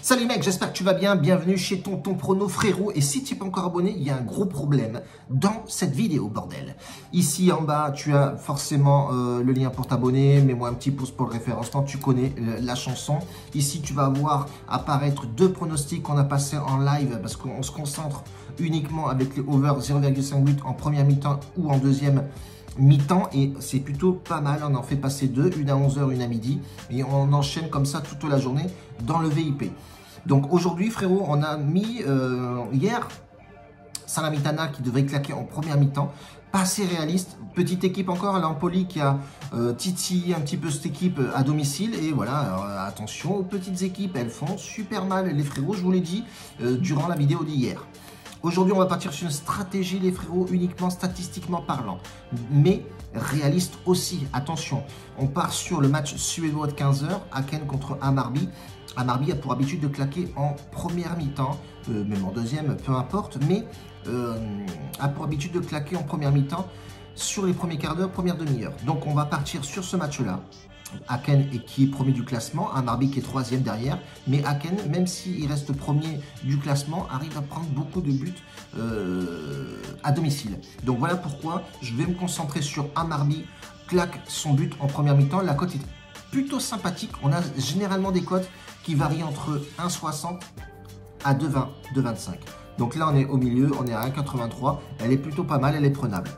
Salut mec, j'espère que tu vas bien, bienvenue chez Tonton Prono frérot. Et si tu n'es pas encore abonné, il y a un gros problème dans cette vidéo, bordel. Ici en bas, tu as forcément le lien pour t'abonner, mets-moi un petit pouce pour le référencement, tu connais la chanson. Ici tu vas voir apparaître deux pronostics qu'on a passés en live parce qu'on se concentre uniquement avec les over 0,58 en première mi-temps ou en deuxième mi-temps, et c'est plutôt pas mal. On en fait passer deux, une à 11 h, une à midi, et on enchaîne comme ça toute la journée dans le VIP. Donc aujourd'hui frérot, on a mis hier Salamitana qui devait claquer en première mi-temps, pas assez réaliste, petite équipe encore, l'Empoli qui a titillé un petit peu cette équipe à domicile, et voilà, alors, attention aux petites équipes, elles font super mal les frérots, je vous l'ai dit durant la vidéo d'hier. Aujourd'hui, on va partir sur une stratégie, les frérots, uniquement statistiquement parlant, mais réaliste aussi. Attention, on part sur le match suédois de 15 h, Aken contre Hammarby. Hammarby a pour habitude de claquer en première mi-temps, même en deuxième, peu importe, mais a pour habitude de claquer en première mi-temps sur les premiers quarts d'heure, première demi-heure. Donc, on va partir sur ce match-là. Aken qui est premier du classement, Hammarby qui est troisième derrière, mais Aken, même s'il reste premier du classement, arrive à prendre beaucoup de buts à domicile. Donc voilà pourquoi je vais me concentrer sur Hammarby, claque son but en première mi-temps. La cote est plutôt sympathique, on a généralement des cotes qui varient entre 1,60 à 2,20, 2,25. Donc là on est au milieu, on est à 1,83, elle est plutôt pas mal, elle est prenable.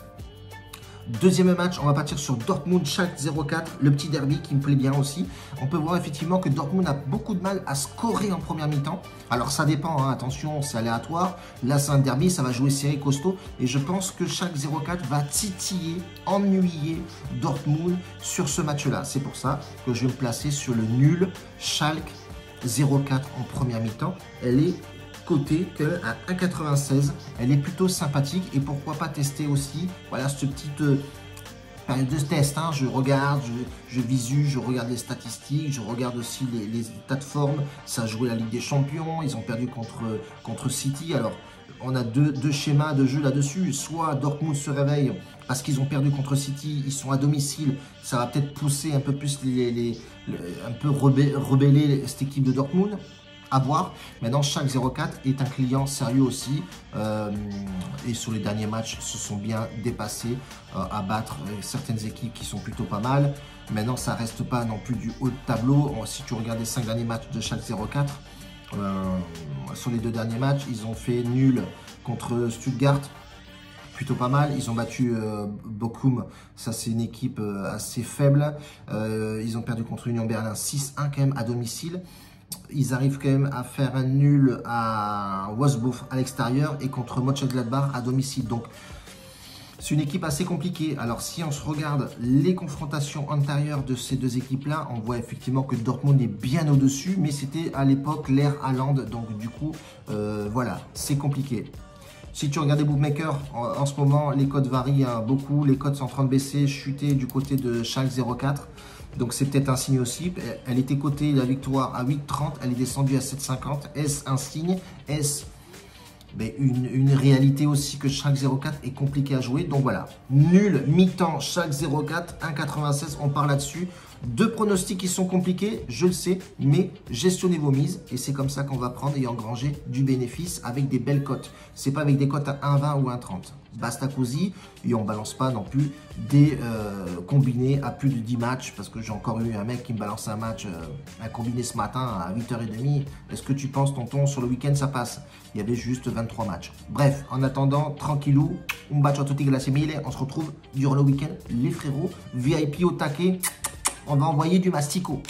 Deuxième match, on va partir sur Dortmund-Schalke 04, le petit derby qui me plaît bien aussi. On peut voir effectivement que Dortmund a beaucoup de mal à scorer en première mi-temps. Alors ça dépend, hein, attention, c'est aléatoire. Là c'est un derby, ça va jouer serré, costaud. Et je pense que Schalke 04 va titiller, ennuyer Dortmund sur ce match-là. C'est pour ça que je vais me placer sur le nul Schalke 04 en première mi-temps. Elle est côté que à 1,96, elle est plutôt sympathique, et pourquoi pas tester aussi, voilà, cette petite période de test, hein. Je regarde, je visue, je regarde les statistiques, je regarde aussi les états de forme. Ça a joué la Ligue des Champions, ils ont perdu contre City. Alors on a deux schémas de jeu là-dessus, soit Dortmund se réveille parce qu'ils ont perdu contre City, ils sont à domicile, ça va peut-être pousser un peu plus un peu rebeller cette équipe de Dortmund. À voir. Maintenant, Schalke 04 est un client sérieux aussi, et sur les derniers matchs se sont bien dépassés à battre certaines équipes qui sont plutôt pas mal. Maintenant, ça reste pas non plus du haut de tableau. Si tu regardes les 5 derniers matchs de Schalke 04, sur les 2 derniers matchs, ils ont fait nul contre Stuttgart, plutôt pas mal. Ils ont battu Bochum, ça c'est une équipe assez faible. Ils ont perdu contre Union Berlin 6-1 quand même à domicile. Ils arrivent quand même à faire un nul à Wolfsburg à l'extérieur et contre Mönchengladbach à domicile. Donc c'est une équipe assez compliquée. Alors si on se regarde les confrontations antérieures de ces deux équipes-là, on voit effectivement que Dortmund est bien au-dessus, mais c'était à l'époque l'ère Haaland. Donc du coup, voilà, c'est compliqué. Si tu regardes les bookmakers, en ce moment, les cotes varient beaucoup. Les cotes sont en train de baisser, chuter du côté de Schalke 04. Donc c'est peut-être un signe aussi. Elle était cotée, la victoire, à 8,30. Elle est descendue à 7,50. Est-ce un signe? Est-ce une réalité aussi que Schalke 04 est compliqué à jouer? Donc voilà, nul, mi-temps, Schalke 04, 1,96. On part là-dessus. Deux pronostics qui sont compliqués, je le sais, mais gestionnez vos mises, et c'est comme ça qu'on va prendre et engranger du bénéfice avec des belles cotes. C'est pas avec des cotes à 1,20 ou 1,30. Basta così, et on balance pas non plus des combinés à plus de 10 matchs, parce que j'ai encore eu un mec qui me balance un match, un combiné ce matin à 8h30. Est-ce que tu penses, tonton, sur le week-end ça passe? Il y avait juste 23 matchs. Bref, en attendant, tranquillou, un bacio a tutti grazie mille. On se retrouve durant le week-end, les frérots, VIP au taquet. On va envoyer du mastico.